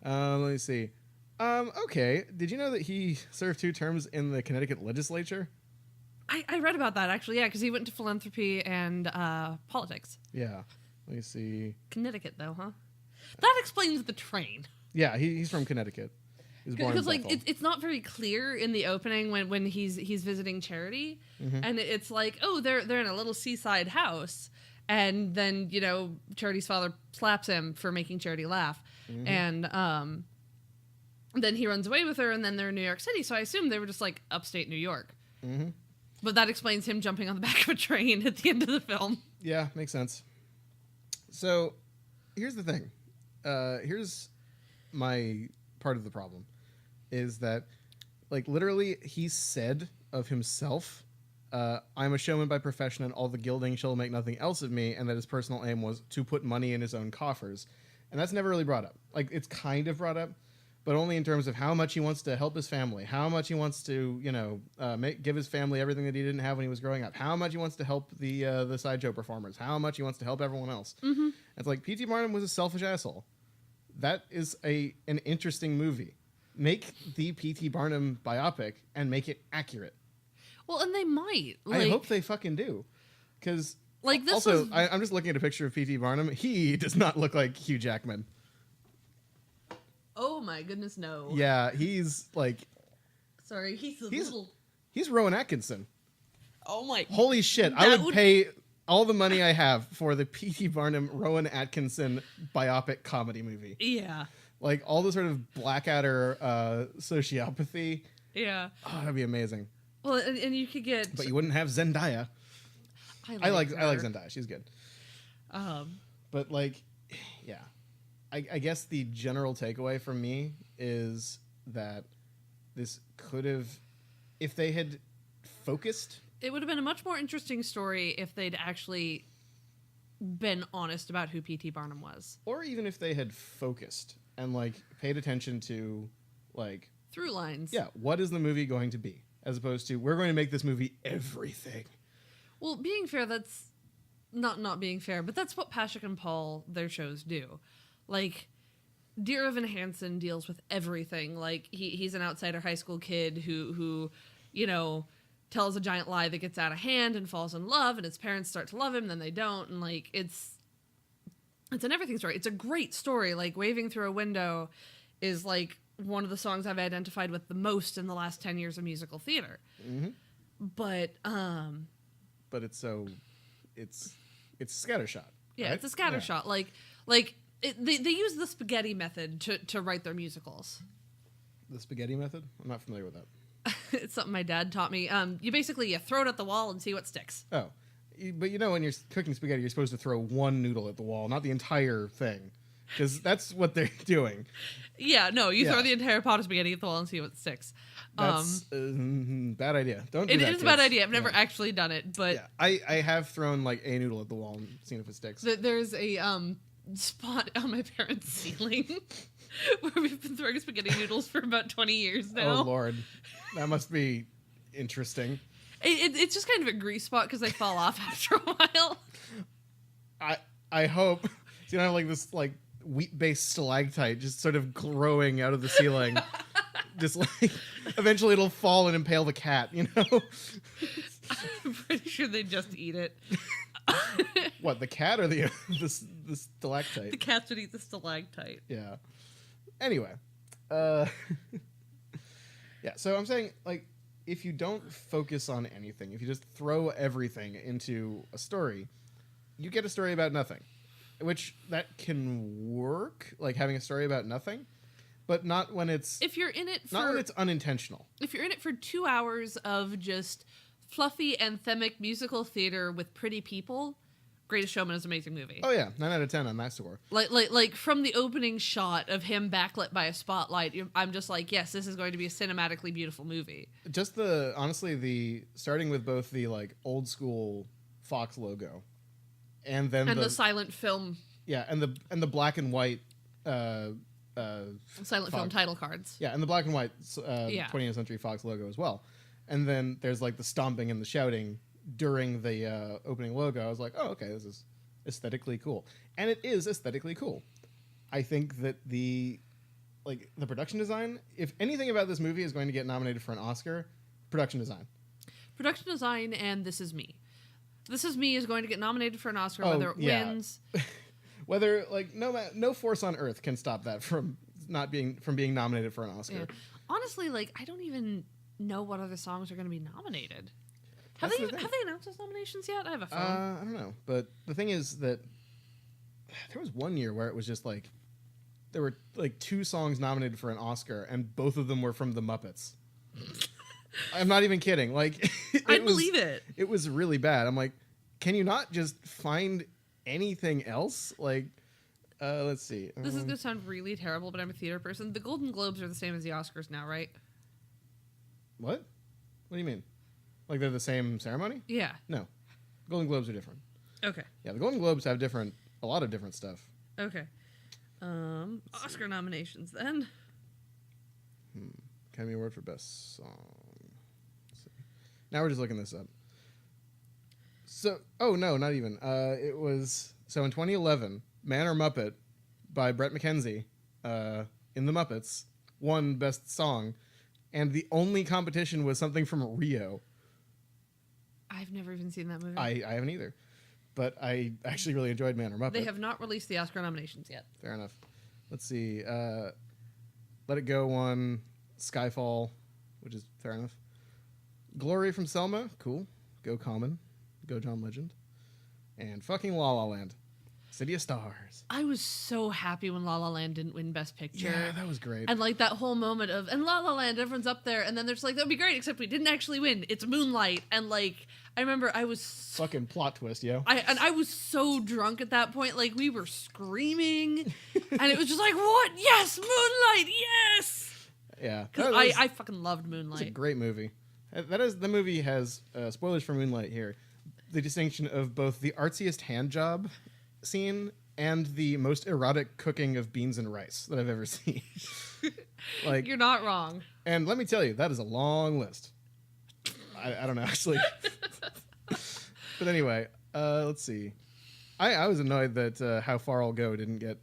Okay, did you know that he served 2 terms in the Connecticut legislature? I read about that actually. Yeah, because he went to philanthropy and politics. Yeah. Let me see. Connecticut, though, huh? That explains the train. Yeah, he's from Connecticut. Because like it's not very clear in the opening when he's visiting Charity, and it's like, oh, they're in a little seaside house, and then Charity's father slaps him for making Charity laugh, and then he runs away with her, and then they're in New York City. So I assume they were just like upstate New York. But that explains him jumping on the back of a train at the end of the film. Yeah, makes sense. So here's the thing. Here's my part of the problem is that, like, literally he said of himself, I'm a showman by profession and all the gilding shall make nothing else of me, and that his personal aim was to put money in his own coffers. And that's never really brought up. Like, it's kind of brought up, but only in terms of how much he wants to help his family, how much he wants to, give his family everything that he didn't have when he was growing up, how much he wants to help the sideshow performers, how much he wants to help everyone else. It's like P.T. Barnum was a selfish asshole. That is an interesting movie. Make the P.T. Barnum biopic and make it accurate. Well, and they might. I hope they fucking do. Because like this also, I'm just looking at a picture of P.T. Barnum. He does not look like Hugh Jackman. Oh my goodness, no. Yeah, he's like... Sorry, He's Rowan Atkinson. Oh my... Holy shit, I would pay all the money I have for the P.T. Barnum, Rowan Atkinson biopic comedy movie. Yeah. Like, all the sort of Blackadder sociopathy. Yeah. Oh, that'd be amazing. Well, and you could get... But you wouldn't have Zendaya. I like Zendaya. She's good. But, like, yeah. I guess the general takeaway from me is that this could have... If they had focused... It would have been a much more interesting story if they'd actually been honest about who P.T. Barnum was. Or even if they had focused and, like, paid attention to, like... Through lines. Yeah, what is the movie going to be? As opposed to, we're going to make this movie everything. Well, being fair, that's... Not being fair, but that's what Pashik and Paul, their shows, do. Like, Dear Evan Hansen deals with everything. Like, he's an outsider high school kid who tells a giant lie that gets out of hand and falls in love, and his parents start to love him, then they don't, and, like, it's an everything story. It's a great story. Like, Waving Through a Window is, like, one of the songs I've identified with the most in the last 10 years of musical theater. But it's scattershot. Yeah, right? it's a scattershot. Yeah. They use the spaghetti method to write their musicals. The spaghetti method? I'm not familiar with that. It's something my dad taught me. You throw it at the wall and see what sticks. Oh. But when you're cooking spaghetti, you're supposed to throw one noodle at the wall, not the entire thing. Because that's what they're doing. Yeah, no, you throw the entire pot of spaghetti at the wall and see what sticks. That's bad idea. Don't do that, It is a bad idea. I've never actually done it, but... Yeah, I have thrown, like, a noodle at the wall and seen if it sticks. There's a spot on my parents' ceiling where we've been throwing spaghetti noodles for about 20 years now. Oh, Lord. That must be interesting. It's just kind of a grease spot because they fall off after a while. I hope... So you don't have, like, this, like, wheat-based stalactite just sort of growing out of the ceiling. Just like eventually it'll fall and impale the cat, you know? I'm pretty sure they just eat it. What, the cat or the stalactite? The cats would eat the stalactite. Yeah. Anyway. Yeah, so I'm saying, like, if you don't focus on anything, if you just throw everything into a story, you get a story about nothing. Which, that can work, like having a story about nothing, but not when it's... If you're in it for... Not when it's unintentional. If you're in it for 2 hours of just fluffy, anthemic musical theater with pretty people, Greatest Showman is an amazing movie. Oh yeah, 9 out of 10 on that score. Like from the opening shot of him backlit by a spotlight, I'm just like, yes, this is going to be a cinematically beautiful movie. Just starting with both the like old school Fox logo, and then the silent film. Yeah, and the black and white. Silent film title cards. Yeah, and the black and white 20th Century Fox logo as well. And then there's like the stomping and the shouting during the opening logo. I was like, oh, okay, this is aesthetically cool. And it is aesthetically cool. I think that the production design, if anything about this movie is going to get nominated for an Oscar, production design. Production design and This Is Me. This Is Me is going to get nominated for an Oscar whether it wins. Whether like no force on earth can stop that from being nominated for an Oscar. Yeah. Honestly, like I don't even know what other songs are going to be nominated. Have they announced those nominations yet? I have a phone. I don't know, but the thing is that there was one year where it was just like there were like 2 songs nominated for an Oscar, and both of them were from the Muppets. I'm not even kidding. Like I believe it. It was really bad. I'm like, can you not just find anything else? Like, let's see. This is gonna sound really terrible, but I'm a theater person. The Golden Globes are the same as the Oscars now, right? What? What do you mean? Like they're the same ceremony? Yeah. No. Golden Globes are different. Okay. Yeah, the Golden Globes have a lot of different stuff. Okay. Oscar nominations then. Academy Award for Best Song. Let's see. Now we're just looking this up. So, oh no, not even. It was, so in 2011, Man or Muppet by Brett McKenzie in The Muppets won Best Song, and the only competition was something from Rio. I've never even seen that movie. I haven't either, but I actually really enjoyed Man or Muppet. They have not released the Oscar nominations yet. Fair enough. Let's see. Let It Go won Skyfall, which is fair enough. Glory from Selma, cool. Go Common. Go John Legend. And fucking La La Land. City of Stars. I was so happy when La La Land didn't win Best Picture. Yeah, that was great. And like that whole moment of, and La La Land, everyone's up there, and then they're just like, that would be great, except we didn't actually win. It's Moonlight. And like, I remember I was... Fucking plot twist, yo. I was so drunk at that point. Like, we were screaming. And it was just like, what? Yes! Moonlight! Yes! Yeah. Because I fucking loved Moonlight. It's a great movie. The movie has, spoilers for Moonlight here, the distinction of both the artsiest hand job scene and the most erotic cooking of beans and rice that I've ever seen. Like, you're not wrong. And let me tell you, that is a long list. I don't know, actually. But anyway, let's see. I was annoyed that How Far I'll Go didn't get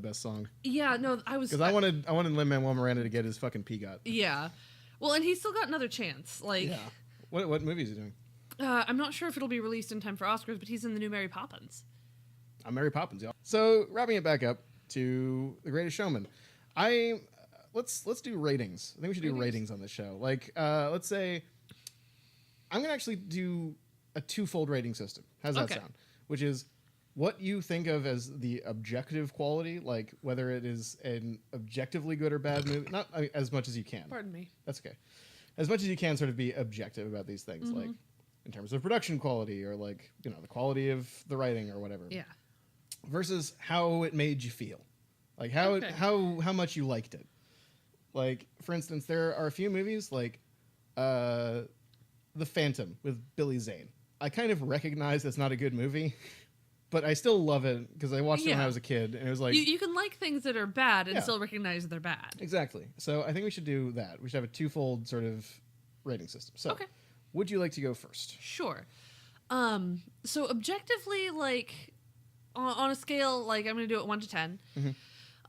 Best Song. Yeah, no, I was... Because I wanted Lin-Manuel Miranda to get his fucking PEGOT. Yeah. Well, and he's still got another chance. Like, yeah. What movie is he doing? I'm not sure if it'll be released in time for Oscars, but he's in the new Mary Poppins. I'm Mary Poppins, y'all. So, wrapping it back up to The Greatest Showman. Let's do ratings. I think we should do ratings on this show. Like, let's say I'm going to actually do a twofold rating system. How's that sound? Which is what you think of as the objective quality, like whether it is an objectively good or bad movie. Not as much as you can. Pardon me. That's okay. As much as you can sort of be objective about these things, like in terms of production quality or like, the quality of the writing or whatever. Yeah. Versus how it made you feel. Like how much you liked it. Like, for instance, there are a few movies like The Phantom with Billy Zane. I kind of recognize that's not a good movie, but I still love it because I watched it when I was a kid, and it was like... You can like things that are bad and still recognize they're bad. Exactly. So I think we should do that. We should have a twofold sort of rating system. So, would you like to go first? Sure. So objectively, like... on a scale, like, I'm going to do it 1 to 10.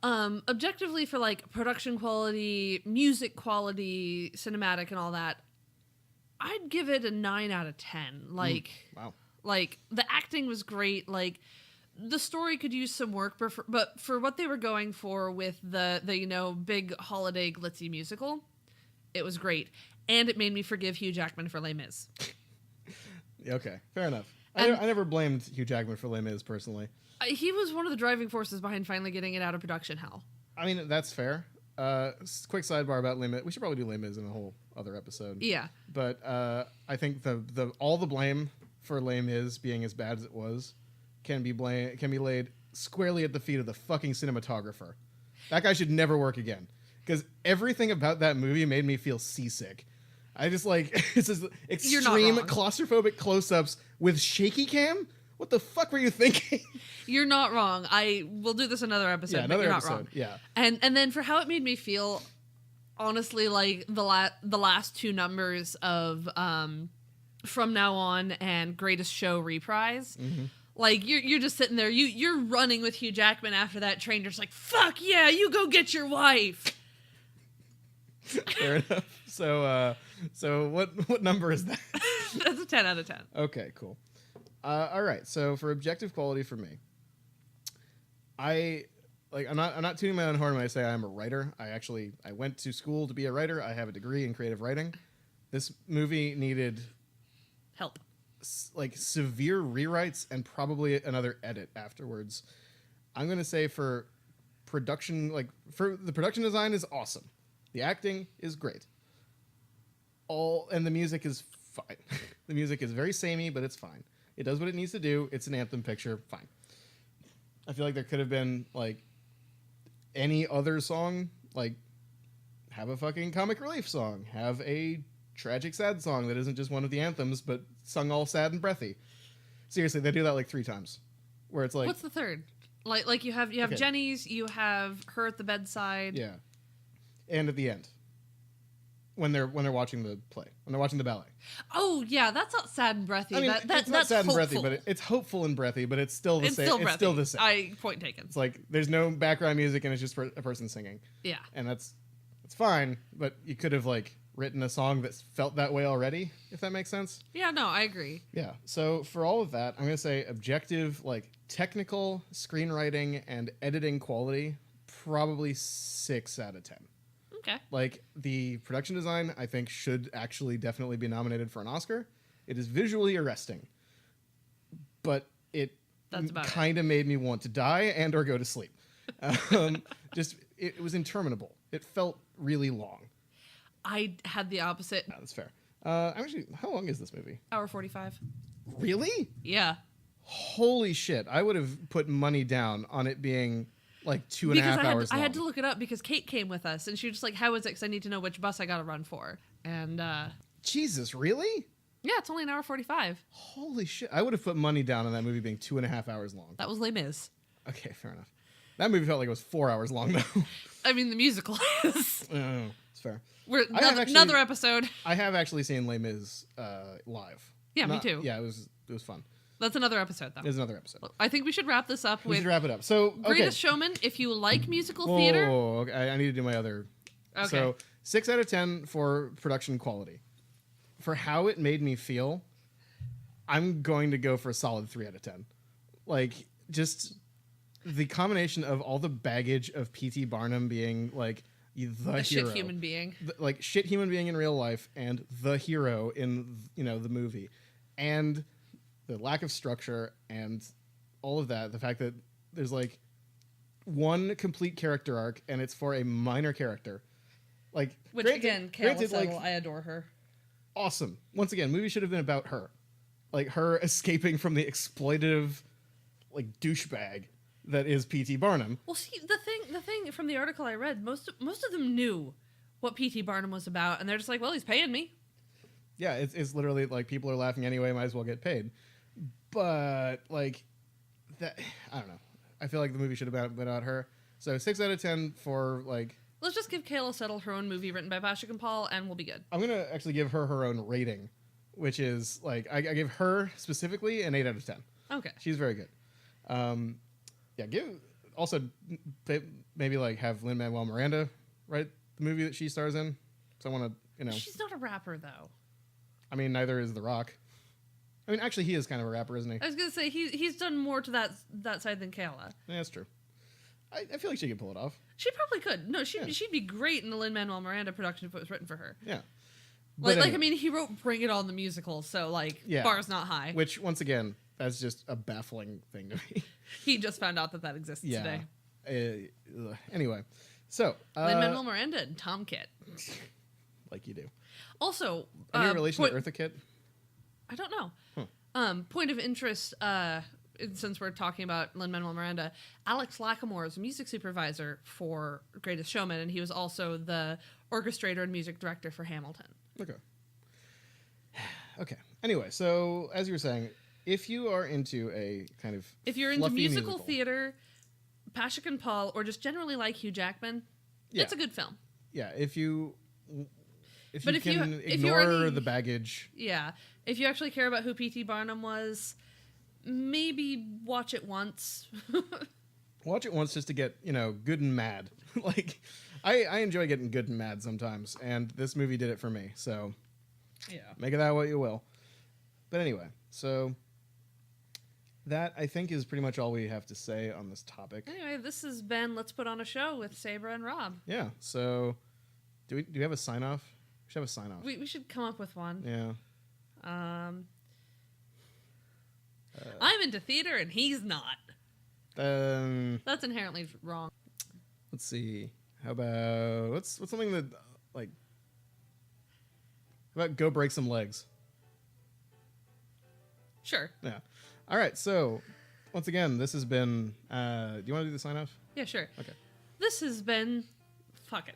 Objectively, for, like, production quality, music quality, cinematic, and all that, I'd give it a 9 out of 10. Like, wow. Like, the acting was great. Like, the story could use some work, but for what they were going for with the big holiday glitzy musical, it was great. And it made me forgive Hugh Jackman for Les Mis. Okay, fair enough. I never blamed Hugh Jackman for Les Mis, personally. He was one of the driving forces behind finally getting it out of production hell. I mean, that's fair. Quick sidebar about Les Mis. We should probably do Les Mis in a whole other episode. Yeah. But I think all the blame for Les Mis being as bad as it was can be laid squarely at the feet of the fucking cinematographer. That guy should never work again. Because everything about that movie made me feel seasick. I just it's just extreme claustrophobic close-ups with shaky cam. What the fuck were you thinking? You're not wrong. We'll do this another episode. Yeah, another but you're episode. Not wrong. Yeah. And then for how it made me feel, honestly, like the last 2 numbers of From Now On and Greatest Show Reprise. Mm-hmm. Like you're just sitting there, you're running with Hugh Jackman after that train. You're just like, fuck yeah, you go get your wife. Fair enough. So what number is that? That's a 10 out of 10. Okay, cool. All right. So for objective quality for me, I'm not tuning my own horn when I say I'm a writer. I went to school to be a writer. I have a degree in creative writing. This movie needed help. Severe rewrites and probably another edit afterwards. I'm going to say for production, for the production design is awesome. The acting is great. And the music is fine. The music is very samey, but it's fine. It does what it needs to do. It's an anthem picture. Fine. I feel like there could have been any other song, have a fucking comic relief song, have a tragic sad song that isn't just one of the anthems, but sung all sad and breathy. Seriously, they do that 3 times. Where it's what's the third? Like you have okay. Jenny's, you have Her at the Bedside. Yeah. And at the end. When they're watching the play, when they're watching the ballet. Oh yeah, that's not sad and breathy. I mean, it's not sad hopeful. and breathy, but it's hopeful and breathy. But it's still the same. It's still the same. Point taken. It's there's no background music and it's just a person singing. Yeah, and it's fine. But you could have written a song that felt that way already, if that makes sense. Yeah, no, I agree. Yeah. So for all of that, I'm gonna say objective, technical screenwriting and editing quality, probably 6 out of 10. Okay. The production design, I think, should actually definitely be nominated for an Oscar. It is visually arresting, but it kind of made me want to die and or go to sleep. It was interminable. It felt really long. I had the opposite. No, that's fair. Actually, how long is this movie? Hour 45. Really? Yeah. Holy shit. I would have put money down on it being 2.5 hours long. I had to look it up because Kate came with us and she was just like, how is it? Because I need to know which bus I got to run for. And Jesus, really? Yeah, it's only an hour 45. Holy shit. I would have put money down on that movie being 2.5 hours long. That was Les Mis. Okay, fair enough. That movie felt like it was 4 hours long, though. I mean, the musical is. Oh, it's fair. Another episode. I have actually seen Les Mis live. Yeah, me too. Yeah, it was fun. That's another episode, though. It's another episode. I think we should wrap this up with... We should wrap it up. So, Greatest Showman, if you like musical theater... Whoa, okay. I need to do my other... Okay. So, 6 out of 10 for production quality. For how it made me feel, I'm going to go for a solid 3 out of 10. Just the combination of all the baggage of P.T. Barnum being, the hero. Shit human being. Shit human being in real life and the hero in, the movie. And... the lack of structure and all of that, the fact that there's one complete character arc and it's for a minor character. Which again, Kayla Settle, I adore her. Awesome. Once again, movie should have been about her. Her escaping from the exploitative douchebag that is P.T. Barnum. Well, see, the thing from the article I read, most of them knew what P.T. Barnum was about, and they're just like, well, he's paying me. Yeah, it's literally people are laughing anyway, might as well get paid. But that, I don't know. I feel like the movie should have been about her. So 6 out of 10 for Let's just give Kayla Settle her own movie written by Patrick and Paul, and we'll be good. I'm gonna actually give her own rating, which is I give her specifically an 8 out of 10. Okay. She's very good. Yeah, maybe like have Lin-Manuel Miranda write the movie that she stars in. So I want to, She's not a rapper though. I mean, neither is The Rock. I mean, actually, he is kind of a rapper, isn't he? I was gonna say he's done more to that side than Kayla. Yeah, that's true. I feel like she could pull it off. She probably could. No, she'd be great in the Lin-Manuel Miranda production if it was written for her. Yeah. Like I mean, he wrote Bring It On the musical, so bar's not high. Which, once again, that's just a baffling thing to me. He just found out that exists today. Anyway, so Lin-Manuel Miranda and Tom Kitt. Like you do. Also, any relation to Eartha Kitt? I don't know. Point of interest, since we're talking about Lin-Manuel Miranda, Alex Lacamoire is a music supervisor for Greatest Showman, and he was also the orchestrator and music director for Hamilton. Okay. Anyway, so as you were saying, if you are into a kind of if you're into musical theater, Pasek and Paul, or just generally like Hugh Jackman, it's a good film. Yeah, if you But if can you ignore the baggage. Yeah. If you actually care about who P.T. Barnum was, maybe watch it once. Watch it once just to get, good and mad. Like, I enjoy getting good and mad sometimes, and this movie did it for me, so make of that what you will. But anyway, so that, I think, is pretty much all we have to say on this topic. Anyway, this has been Let's Put On a Show with Sabra and Rob. Yeah, so do we have a sign-off? We should have a sign-off. We should come up with one. Yeah. I'm into theater and he's not. That's inherently wrong. Let's see. How about what's something that how about go break some legs? Sure. Yeah. All right. So once again, this has been. Do you want to do the sign off? Yeah, sure. Okay. This has been. Fuck it.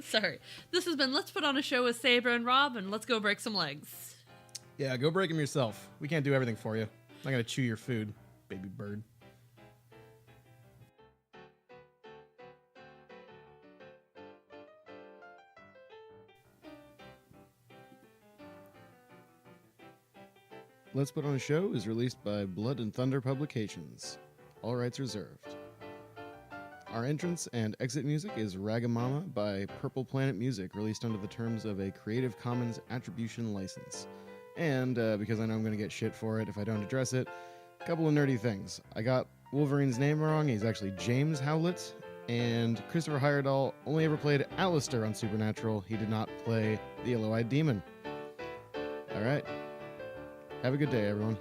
Sorry. This has been Let's Put On a Show with Sabra and Rob, and let's go break some legs. Yeah, go break them yourself. We can't do everything for you. I'm not gonna chew your food, baby bird. Let's Put On a Show is released by Blood and Thunder Publications. All rights reserved. Our entrance and exit music is Ragamama by Purple Planet Music, released under the terms of a Creative Commons Attribution License. And because I know I'm going to get shit for it if I don't address it, a couple of nerdy things. I got Wolverine's name wrong. He's actually James Howlett. And Christopher Heyerdahl only ever played Alistair on Supernatural. He did not play the Yellow-Eyed Demon. All right. Have a good day, everyone.